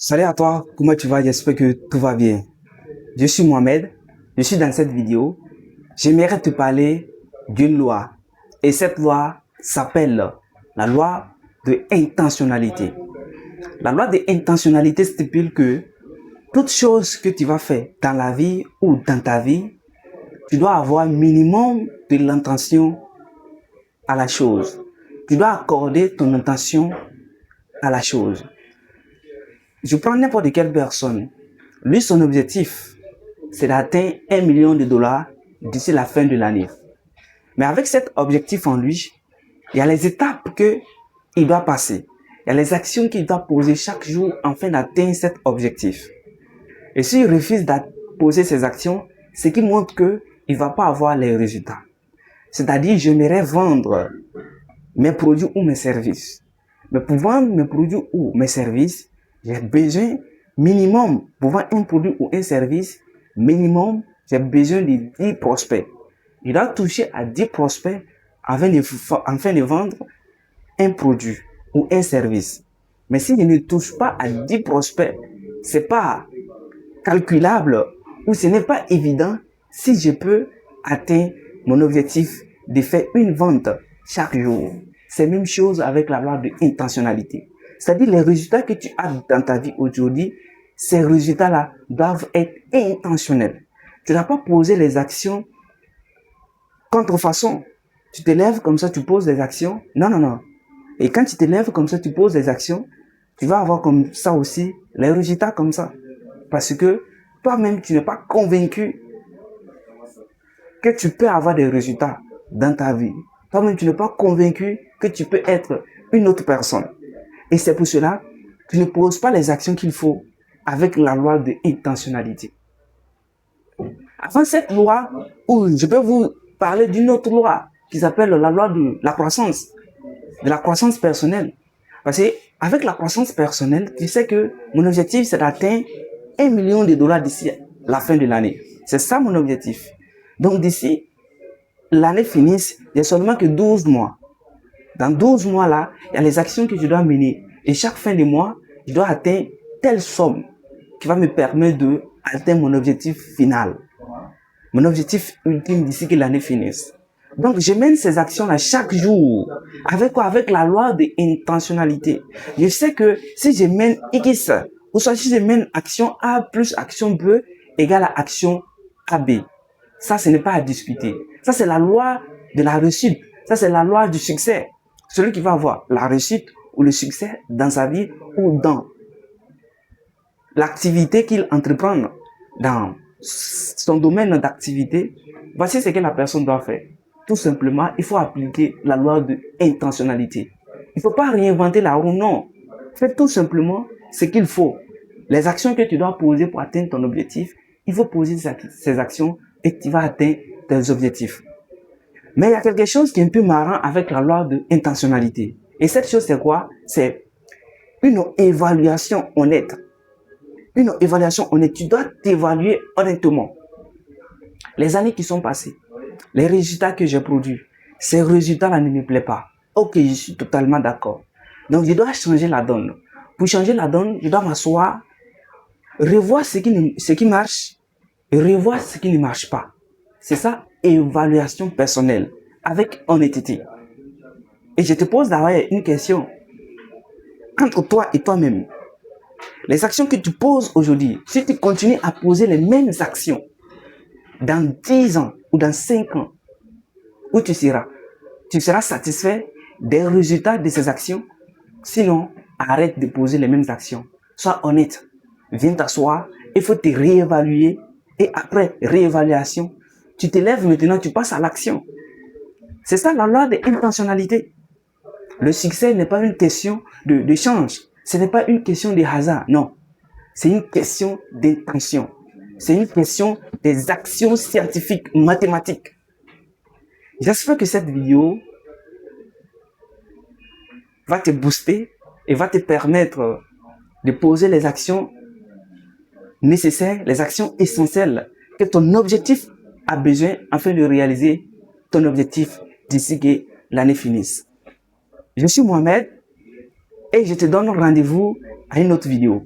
Salut à toi, comment tu vas? J'espère que tout va bien. Je suis Mohamed, je suis dans cette vidéo. J'aimerais te parler d'une loi. Et cette loi s'appelle la loi de intentionnalité. La loi de intentionnalité stipule que toute chose que tu vas faire dans la vie ou dans ta vie, tu dois avoir un minimum de l'intention à la chose. Tu dois accorder ton intention à la chose. Je prends n'importe quelle personne. Lui, son objectif, c'est d'atteindre 1 million de dollars d'ici la fin de l'année. Mais avec cet objectif en lui, il y a les étapes qu'il doit passer. Il y a les actions qu'il doit poser chaque jour afin d'atteindre cet objectif. Et s'il refuse de poser ces actions, c'est qu'il montre qu'il ne va pas avoir les résultats. C'est-à-dire, j'aimerais vendre mes produits ou mes services. Mais pour vendre mes produits ou mes services, j'ai besoin minimum, pour vendre un produit ou un service, minimum, j'ai besoin de 10 prospects. Je dois toucher à 10 prospects afin de vendre un produit ou un service. Mais si je ne touche pas à 10 prospects, c'est pas calculable ou ce n'est pas évident si je peux atteindre mon objectif de faire une vente chaque jour. C'est la même chose avec la loi de intentionnalité. C'est-à-dire les résultats que tu as dans ta vie aujourd'hui, ces résultats-là doivent être intentionnels. Tu n'as pas posé les actions contrefaçon. Tu te lèves comme ça, tu poses les actions. Non, non, non. Et quand tu te lèves comme ça, tu poses les actions, tu vas avoir comme ça aussi les résultats comme ça. Parce que toi-même, tu n'es pas convaincu que tu peux avoir des résultats dans ta vie. Toi-même, tu n'es pas convaincu que tu peux être une autre personne. Et c'est pour cela que tu ne poses pas les actions qu'il faut avec la loi de intentionnalité. Avant cette loi, je peux vous parler d'une autre loi qui s'appelle la loi de la croissance personnelle. Parce qu'avec la croissance personnelle, tu sais que mon objectif, c'est d'atteindre 1 million de dollars d'ici la fin de l'année. C'est ça mon objectif. Donc d'ici l'année finisse, il n'y a seulement que 12 mois. Dans 12 mois là, il y a les actions que je dois mener. Et chaque fin de mois, je dois atteindre telle somme qui va me permettre d'atteindre mon objectif final. Mon objectif ultime d'ici que l'année finisse. Donc, je mène ces actions-là chaque jour. Avec quoi? Avec la loi de intentionnalité. Je sais que si je mène X, ou soit si je mène action A plus action B égale à action AB. Ça, ce n'est pas à discuter. Ça, c'est la loi de la réussite. Ça, c'est la loi du succès. Celui qui va avoir la réussite ou le succès dans sa vie ou dans l'activité qu'il entreprend, dans son domaine d'activité, voici ce que la personne doit faire. Tout simplement, il faut appliquer la loi de intentionnalité. Il ne faut pas réinventer la roue, non. Fais tout simplement ce qu'il faut. Les actions que tu dois poser pour atteindre ton objectif, il faut poser ces actions et tu vas atteindre tes objectifs. Mais il y a quelque chose qui est un peu marrant avec la loi de intentionnalité. Et cette chose, c'est quoi? C'est une évaluation honnête. Une évaluation honnête. Tu dois t'évaluer honnêtement. Les années qui sont passées, les résultats que j'ai produits, ces résultats-là ne me plaisent pas. Ok, je suis totalement d'accord. Donc, je dois changer la donne. Pour changer la donne, je dois m'asseoir, revoir ce qui marche et revoir ce qui ne marche pas. C'est ça, évaluation personnelle, avec honnêteté. Et je te pose d'abord une question. Entre toi et toi-même, les actions que tu poses aujourd'hui, si tu continues à poser les mêmes actions, dans 10 ans ou dans 5 ans, où tu seras satisfait des résultats de ces actions. Sinon, arrête de poser les mêmes actions. Sois honnête. Viens t'asseoir. Il faut te réévaluer. Et après réévaluation, tu te lèves maintenant, tu passes à l'action. C'est ça la loi de l'intentionnalité. Le succès n'est pas une question de change. Ce n'est pas une question de hasard. Non. C'est une question d'intention. C'est une question des actions scientifiques, mathématiques. J'espère que cette vidéo va te booster et va te permettre de poser les actions nécessaires, les actions essentielles que ton objectif a besoin afin de réaliser ton objectif d'ici que l'année finisse. Je suis Mohamed et je te donne rendez-vous à une autre vidéo.